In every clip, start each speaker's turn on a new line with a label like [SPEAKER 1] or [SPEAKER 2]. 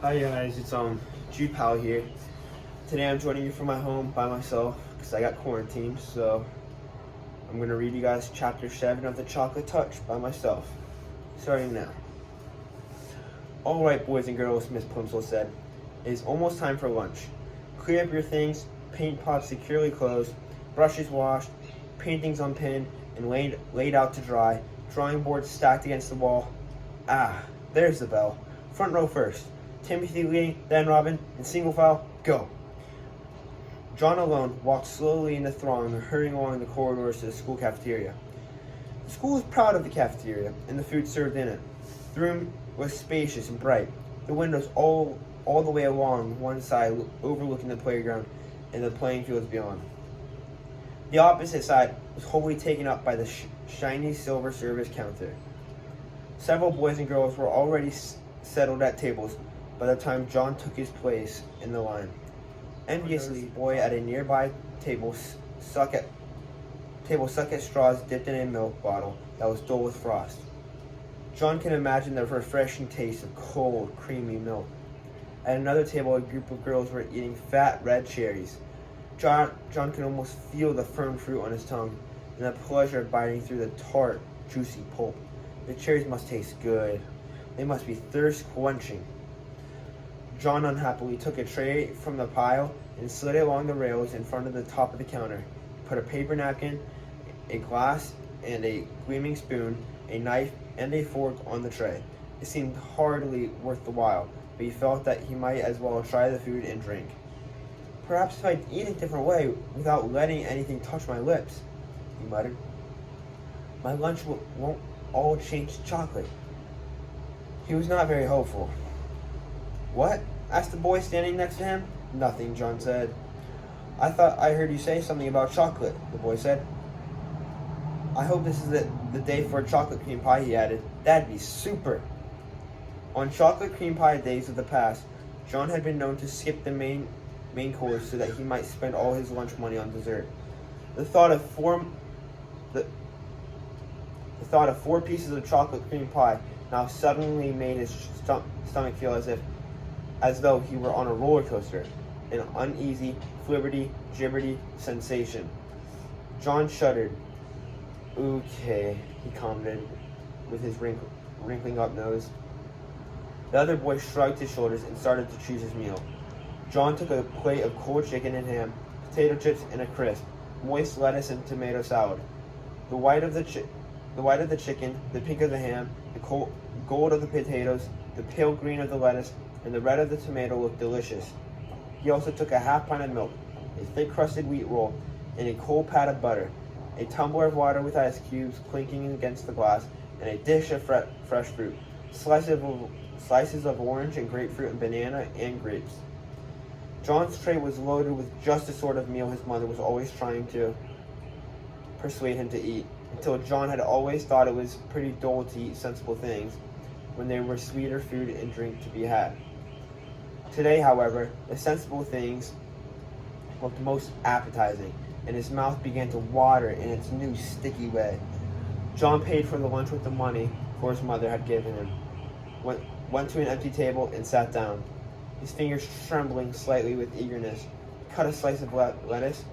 [SPEAKER 1] Hi guys, it's Jude here. Today I'm joining you from my home by myself because I got quarantined. So I'm gonna read you guys chapter 7 of The Chocolate Touch by myself. Starting now. All right, boys and girls, Miss Plumsel said. It is almost time for lunch. Clear up your things, paint pots securely closed, brushes washed, paintings unpinned and laid out to dry, drawing boards stacked against the wall. Ah, there's the bell. Front row first. Timothy leading, then Robin, in single file, go. John alone walked slowly in the throng, hurrying along the corridors to the school cafeteria. The school was proud of the cafeteria and the food served in it. The room was spacious and bright, the windows all the way along one side overlooking the playground and the playing fields beyond. The opposite side was wholly taken up by the shiny silver service counter. Several boys and girls were already settled at tables by the time John took his place in the line. Enviously, a boy at a nearby table sucked at straws dipped in a milk bottle that was dull with frost. John can imagine the refreshing taste of cold, creamy milk. At another table, a group of girls were eating fat red cherries. John could almost feel the firm fruit on his tongue and the pleasure of biting through the tart, juicy pulp. The cherries must taste good. They must be thirst-quenching. John unhappily took a tray from the pile and slid it along the rails in front of the top of the counter. He put a paper napkin, a glass, and a gleaming spoon, a knife, and a fork on the tray. It seemed hardly worth the while, but he felt that he might as well try the food and drink. Perhaps if I'd eat a different way without letting anything touch my lips, he muttered. My lunch won't all change to chocolate. He was not very hopeful. What? Asked the boy standing next to him. Nothing, John said. I thought I heard you say something about chocolate, the boy said. I hope this is the day for a chocolate cream pie, he added. That'd be super. On chocolate cream pie days of the past, John had been known to skip the main course so that he might spend all his lunch money on dessert. The thought of four pieces of chocolate cream pie now suddenly made his stomach feel as though he were on a roller coaster, an uneasy, flibberty-gibberty sensation. John shuddered. Okay, he commented with his wrinkling up nose. The other boy shrugged his shoulders and started to choose his meal. John took a plate of cold chicken and ham, potato chips and a crisp, moist lettuce and tomato salad. The white of the chicken, the pink of the ham, the gold of the potatoes, the pale green of the lettuce, and the red of the tomato looked delicious. He also took a half pint of milk, a thick-crusted wheat roll, and a cold pat of butter, a tumbler of water with ice cubes clinking against the glass, and a dish of fresh fruit, slices of orange and grapefruit and banana and grapes. John's tray was loaded with just the sort of meal his mother was always trying to persuade him to eat, until John had always thought it was pretty dull to eat sensible things when there were sweeter food and drink to be had. Today, however, the sensible things looked most appetizing, and his mouth began to water in its new sticky way. John paid for the lunch with the money his mother had given him, went to an empty table and sat down, his fingers trembling slightly with eagerness. He cut a slice of lettuce.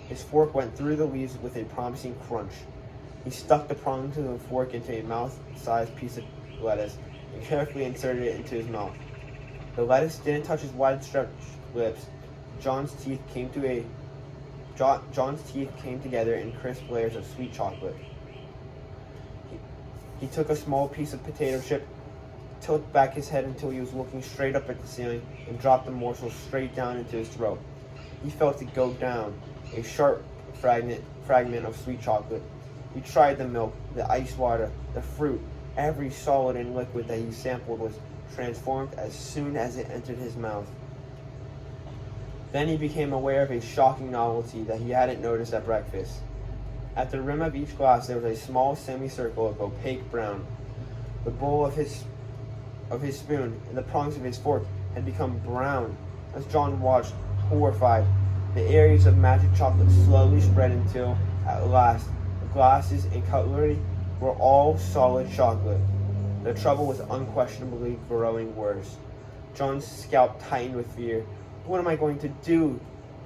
[SPEAKER 1] His fork went through the leaves with a promising crunch. He stuck the prongs of the fork into a mouth-sized piece of lettuce and carefully inserted it into his mouth. The lettuce didn't touch his wide-stretched lips. John's teeth came together in crisp layers of sweet chocolate. He took a small piece of potato chip, tilted back his head until he was looking straight up at the ceiling, and dropped the morsel straight down into his throat. He felt it go down, a sharp fragment of sweet chocolate. He tried the milk, the ice water, the fruit. Every solid and liquid that he sampled was transformed as soon as it entered his mouth. Then he became aware of a shocking novelty that he hadn't noticed at breakfast. At the rim of each glass there was a small semicircle of opaque brown. The bowl of his spoon and the prongs of his fork had become brown. As John watched, horrified, the areas of magic chocolate slowly spread until, at last, the glasses and cutlery were all solid chocolate. The trouble was unquestionably growing worse. John's scalp tightened with fear. What am I going to do?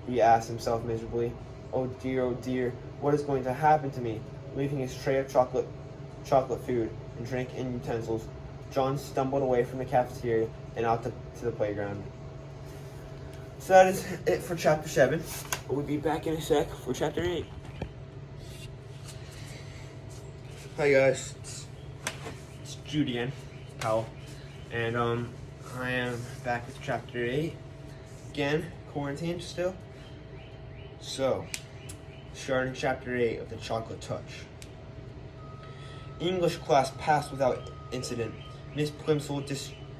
[SPEAKER 1] He asked himself miserably. Oh dear, what is going to happen to me? Leaving his tray of chocolate food and drink and utensils, John stumbled away from the cafeteria and out to the playground. So that is it for chapter 7. We'll be back in a sec for chapter 8. Hi guys, it's Jude again, Powell, and I am back with chapter 8. Again, quarantined still. So, starting chapter 8 of the Chocolate Touch. English class passed without incident. Miss Plimsoll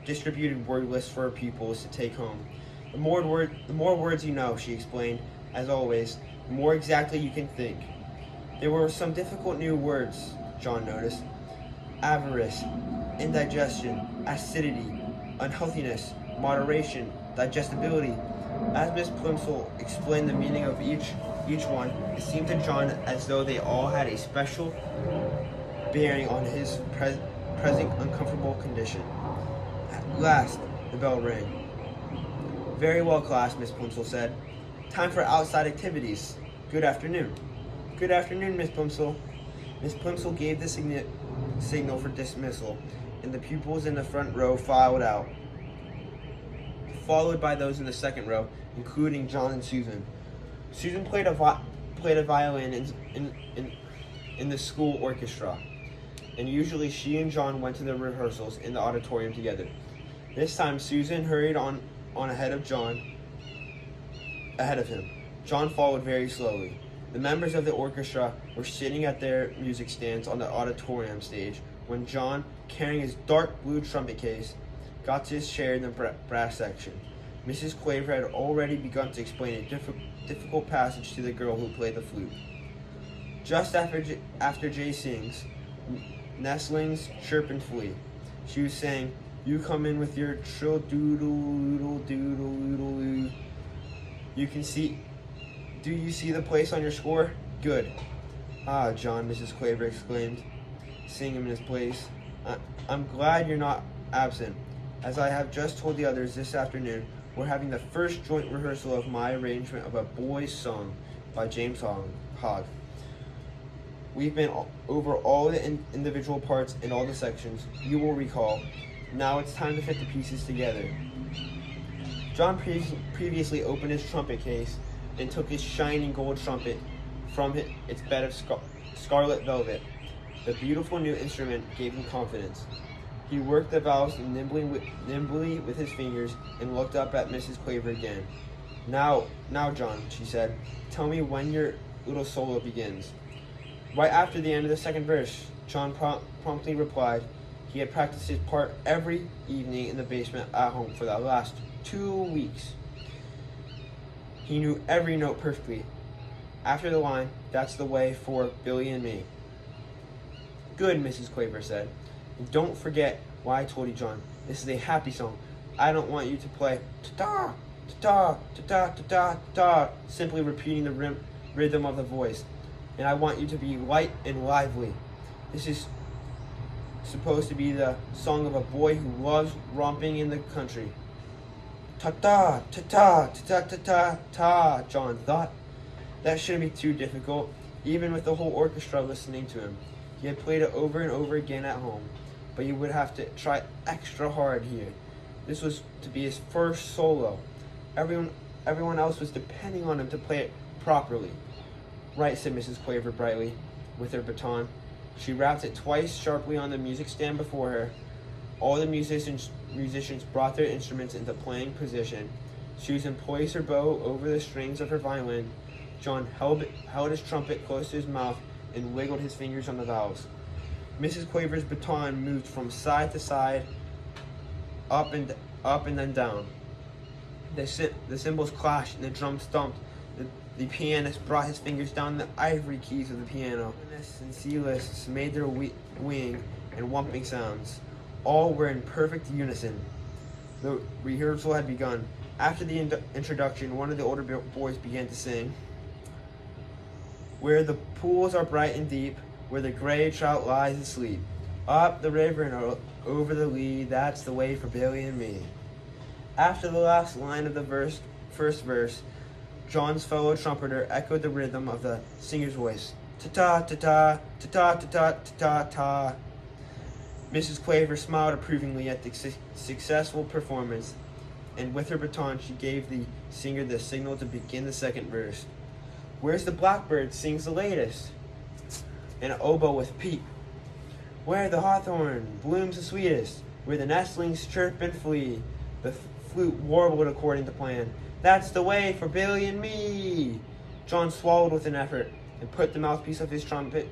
[SPEAKER 1] distributed word lists for her pupils to take home. The more words you know, she explained, as always, the more exactly you can think. There were some difficult new words, John noticed. Avarice, indigestion, acidity, unhealthiness, moderation, digestibility. As Miss Plimsoll explained the meaning of each one, it seemed to John as though they all had a special bearing on his present uncomfortable condition. At last, the bell rang. Very well, class, Miss Plimsoll said. Time for outside activities. Good afternoon. Good afternoon, Miss Plimsoll. Miss Plimsoll gave the signal for dismissal, and the pupils in the front row filed out, followed by those in the second row, including John and Susan. Susan played a violin in the school orchestra, and usually she and John went to the rehearsals in the auditorium together. This time, Susan hurried on ahead of him. John followed very slowly. The members of the orchestra were sitting at their music stands on the auditorium stage when John, carrying his dark blue trumpet case, got to his chair in the brass section. Mrs. Claver had already begun to explain a difficult passage to the girl who played the flute. Just after Jay sings, nestlings chirp and flee. She was saying, "You come in with your trill doodle doodle doodle. You can see. Do you see the place on your score? Good." "Ah, John," Mrs. Claver exclaimed, seeing him in his place. I'm glad you're not absent. As I have just told the others this afternoon, we're having the first joint rehearsal of my arrangement of A Boy's Song by James Hogg. We've been over all the individual parts and all the sections, you will recall. Now it's time to fit the pieces together. John previously opened his trumpet case and took his shining gold trumpet from its bed of scarlet velvet. The beautiful new instrument gave him confidence. He worked the valves nimbly with his fingers and looked up at Mrs. Claver again. Now, John," she said, "tell me when your little solo begins." "Right after the end of the second verse," John promptly replied. He had practiced his part every evening in the basement at home for the last 2 weeks. He knew every note perfectly. After the line, "That's the way for Billy and me." "Good," Mrs. Claver said. "And don't forget why I told you, John. This is a happy song. I don't want you to play ta-ta, ta-ta, ta-ta, ta-ta, ta-ta, simply repeating the rhythm of the voice. And I want you to be light and lively. This is supposed to be the song of a boy who loves romping in the country." "Ta-ta, ta-ta, ta-ta, ta-ta, ta," John thought. That shouldn't be too difficult, even with the whole orchestra listening to him. He had played it over and over again at home, but he would have to try extra hard here. This was to be his first solo. Everyone else was depending on him to play it properly. "Right," said Mrs. Claver brightly, with her baton. She rapped it twice sharply on the music stand before her. All the musicians brought their instruments into playing position. Susan poised her bow over the strings of her violin. John held his trumpet close to his mouth and wiggled his fingers on the valves. Mrs. Claver's baton moved from side to side, up and then down. The cymbals clashed and the drums thumped. The pianist brought his fingers down the ivory keys of the piano. Pianists and C-lists made their wing and whumping sounds. All were in perfect unison. The rehearsal had begun. After the introduction, one of the older boys began to sing. "Where the pools are bright and deep, where the gray trout lies asleep, up the river and over the lea, that's the way for Billy and me." After the last line of the first verse, John's fellow trumpeter echoed the rhythm of the singer's voice. Ta-ta, ta-ta, ta-ta, ta-ta, ta-ta, ta. Mrs. Quaver smiled approvingly at the successful performance, and with her baton she gave the singer the signal to begin the second verse. Where's the blackbird sings the latest? An oboe with peep. Where the hawthorn blooms the sweetest, where the nestlings chirp and flee, the flute warbled according to plan. That's the way for Billy and me. John swallowed with an effort and put the mouthpiece of his trumpet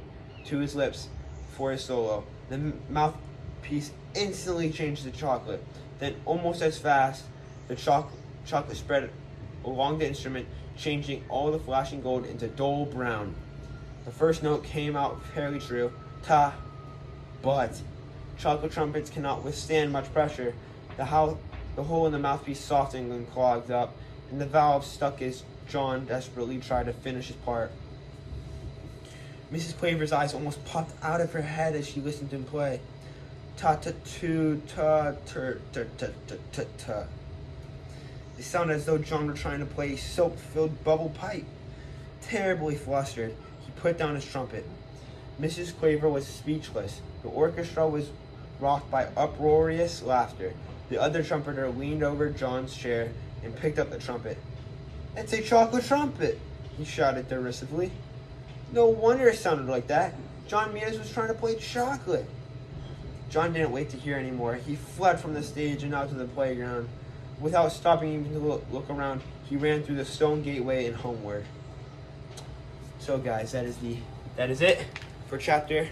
[SPEAKER 1] to his lips for his solo. The mouthpiece instantly changed to chocolate. Then, almost as fast, the chocolate spread along the instrument, changing all the flashing gold into dull brown. The first note came out fairly true, ta, but chocolate trumpets cannot withstand much pressure. The hole in the mouthpiece softened and clogged up, and the valve stuck as John desperately tried to finish his part. Mrs. Quaver's eyes almost popped out of her head as she listened to him play. Ta-ta-too, ta-ta-ta-ta-ta-ta. It sounded as though John were trying to play a soap-filled bubble pipe. Terribly flustered, he put down his trumpet. Mrs. Quaver was speechless. The orchestra was rocked by uproarious laughter. The other trumpeter leaned over John's chair and picked up the trumpet. "It's a chocolate trumpet!" he shouted derisively. No wonder it sounded like that. John Mears was trying to play chocolate. John didn't wait to hear anymore. He fled from the stage and out to the playground. Without stopping even to look around, he ran through the stone gateway and homeward. So guys, that is it for chapter